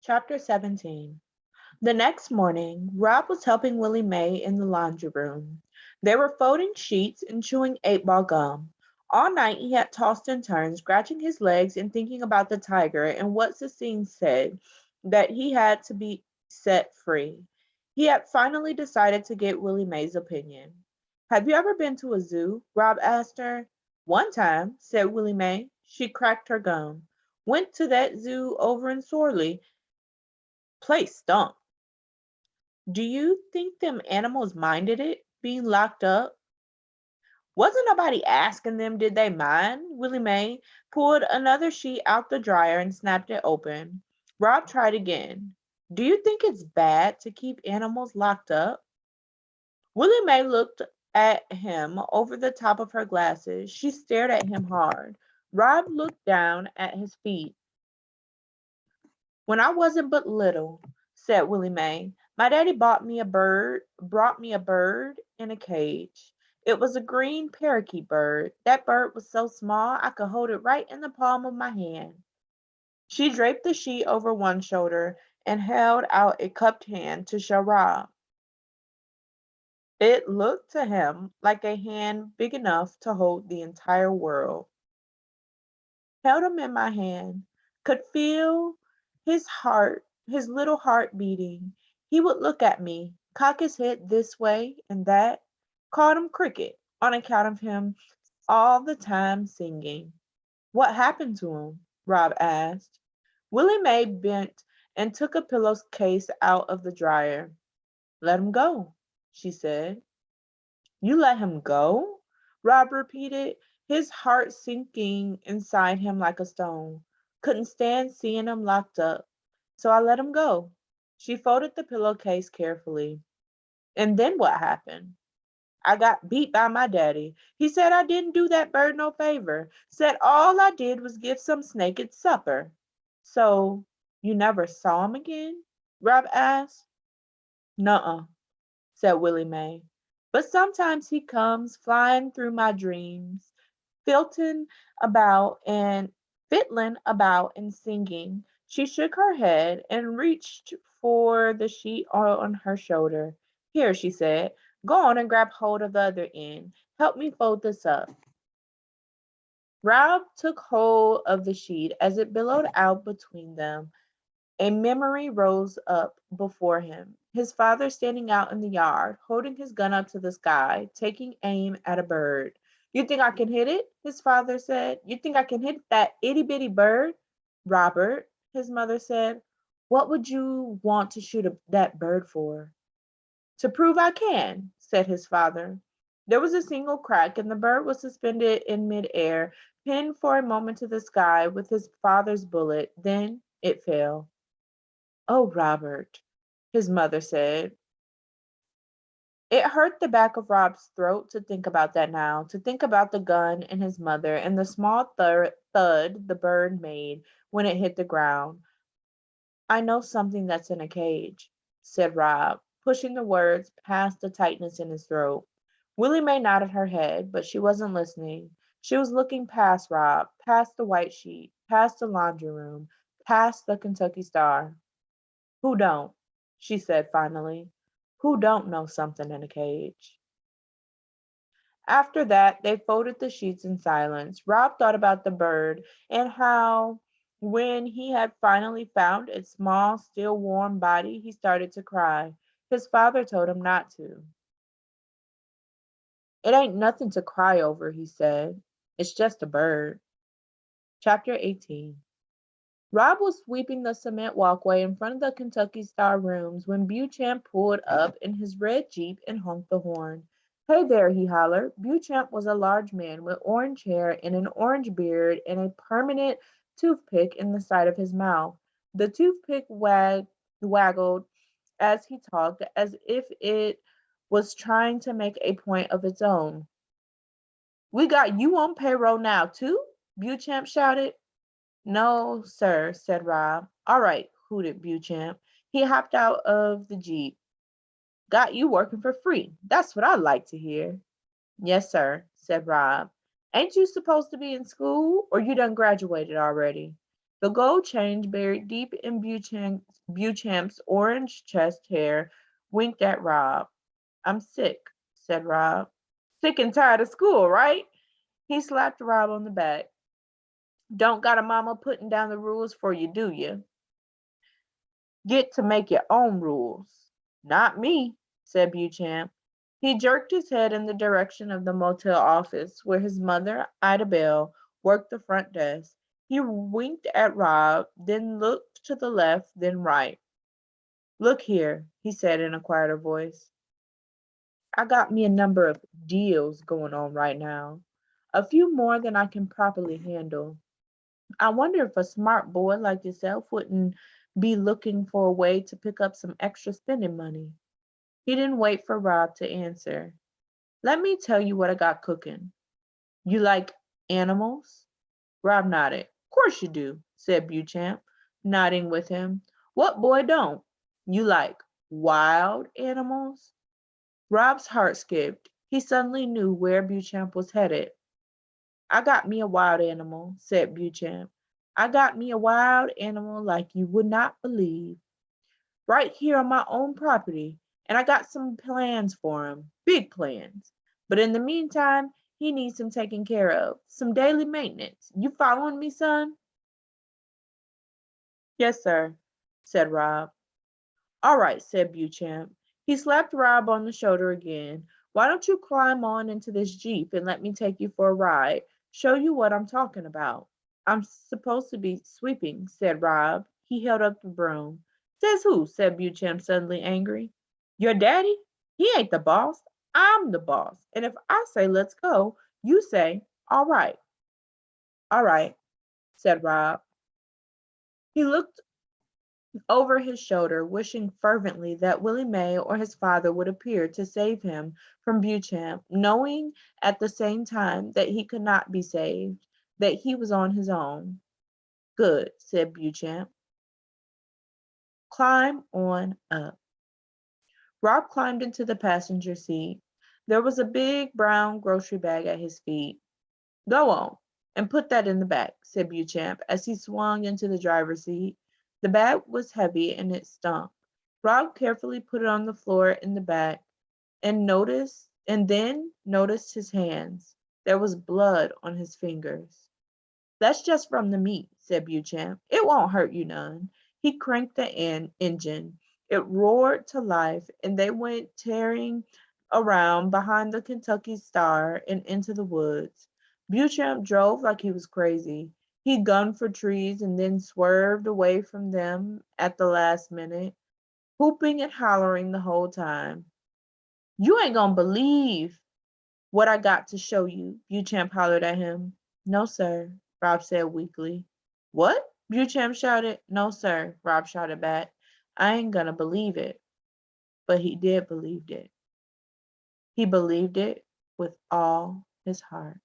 Chapter 17. The next morning, Rob was helping Willie Mae in the laundry room. They were folding sheets and chewing 8-ball gum. All night he had tossed and turned, scratching his legs and thinking about the tiger and what Cecile said, that he had to be set free. He had finally decided to get Willie Mae's opinion. Have you ever been to a zoo? Rob asked her. One time, said Willie Mae. She cracked her gum. Went to that zoo over in Sorley. Place stunk. Do you think them animals minded it, being locked up? Wasn't nobody asking them did they mind? Willie Mae pulled another sheet out the dryer and snapped it open. Rob tried again. Do you think it's bad to keep animals locked up? Willie Mae looked at him over the top of her glasses. She stared at him hard. Rob looked down at his feet. When I wasn't but little, said Willie Mae, my daddy brought me a bird in a cage. It was a green parakeet bird. That bird was so small I could hold it right in the palm of my hand. She draped the sheet over one shoulder and held out a cupped hand to show Rob. It looked to him like a hand big enough to hold the entire world. Held him in my hand, could feel his little heart beating. He would look at me, cock his head this way and that, called him Cricket on account of him all the time singing. What happened to him? Rob asked. Willie Mae bent and took a pillowcase out of the dryer. Let him go, she said. You let him go? Rob repeated, his heart sinking inside him like a stone. Couldn't stand seeing him locked up. So I let him go. She folded the pillowcase carefully. And then what happened? I got beat by my daddy. He said I didn't do that bird no favor. Said all I did was give some snake its supper. So you never saw him again? Rob asked. Nuh-uh, said Willie Mae. But sometimes he comes flying through my dreams, filting and fiddling about and singing. She shook her head and reached for the sheet on her shoulder. Here, she said, go on and grab hold of the other end. Help me fold this up. Rob took hold of the sheet as it billowed out between them. A memory rose up before him. His father standing out in the yard, holding his gun up to the sky, taking aim at a bird. You think I can hit it? His father said. You think I can hit that itty bitty bird? Robert, his mother said, what would you want to shoot that bird for? To prove I can, said his father. There was a single crack, and the bird was suspended in midair, pinned for a moment to the sky with his father's bullet. Then it fell. Oh, Robert, his mother said. It hurt the back of Rob's throat to think about that now, to think about the gun and his mother and the small thud the bird made when it hit the ground. I know something that's in a cage, said Rob, pushing the words past the tightness in his throat. Willie Mae nodded her head, but she wasn't listening. She was looking past Rob, past the white sheet, past the laundry room, past the Kentucky Star. Who don't? She said finally. Who don't know something in a cage? After that, they folded the sheets in silence. Rob thought about the bird and how, when he had finally found its small, still warm body, he started to cry. His father told him not to. It ain't nothing to cry over, he said. It's just a bird. Chapter 18. Rob was sweeping the cement walkway in front of the Kentucky Star rooms when Beauchamp pulled up in his red Jeep and honked the horn. Hey there, he hollered. Beauchamp was a large man with orange hair and an orange beard and a permanent toothpick in the side of his mouth. The toothpick waggled as he talked, as if it was trying to make a point of its own. We got you on payroll now, too? Beauchamp shouted. No, sir, said Rob. All right, hooted Beauchamp. He hopped out of the Jeep. Got you working for free. That's what I like to hear. Yes, sir, said Rob. Ain't you supposed to be in school, or you done graduated already? The gold chain buried deep in Beauchamp's orange chest hair winked at Rob. I'm sick, said Rob. Sick and tired of school, right? He slapped Rob on the back. Don't got a mama putting down the rules for you, do you? Get to make your own rules. Not me, said Beauchamp. He jerked his head in the direction of the motel office where his mother, Ida Bell, worked the front desk. He winked at Rob, then looked to the left, then right. Look here, he said in a quieter voice. I got me a number of deals going on right now, a few more than I can properly handle. I wonder if a smart boy like yourself wouldn't be looking for a way to pick up some extra spending money. He didn't wait for Rob to answer. Let me tell you what I got cooking. You like animals? Rob nodded. Course you do, said Beauchamp, nodding with him. What boy don't? You like wild animals? Rob's heart skipped. He suddenly knew where Beauchamp was headed. I got me a wild animal, said Beauchamp. I got me a wild animal like you would not believe, right here on my own property, and I got some plans for him, big plans. But in the meantime, he needs some taking care of, some daily maintenance. You following me, son? Yes, sir, said Rob. All right, said Beauchamp. He slapped Rob on the shoulder again. Why don't you climb on into this Jeep and let me take you for a ride, show you what I'm talking about? I'm supposed to be sweeping, said Rob. He held up the broom. Says who? Said Beauchamp, suddenly angry. Your daddy? He ain't the boss. I'm the boss. And if I say let's go, you say, all right, said Rob. He looked over his shoulder, wishing fervently that Willie May or his father would appear to save him from Beauchamp, knowing at the same time that he could not be saved, that he was on his own. Good, said Beauchamp. Climb on up. Rob climbed into the passenger seat. There was a big brown grocery bag at his feet. Go on, and put that in the back, said Beauchamp as he swung into the driver's seat. The bag was heavy and it stunk. Rob carefully put it on the floor in the back and then noticed his hands. There was blood on his fingers. That's just from the meat, said Beauchamp. It won't hurt you none. He cranked the engine. It roared to life, and they went tearing around behind the Kentucky Star and into the woods. Beauchamp drove like he was crazy. He gunned for trees and then swerved away from them at the last minute, whooping and hollering the whole time. You ain't gonna believe what I got to show you, Beauchamp hollered at him. No, sir, Rob said weakly. What? Beauchamp shouted. No, sir, Rob shouted back. I ain't gonna believe it. But he did believe it. He believed it with all his heart.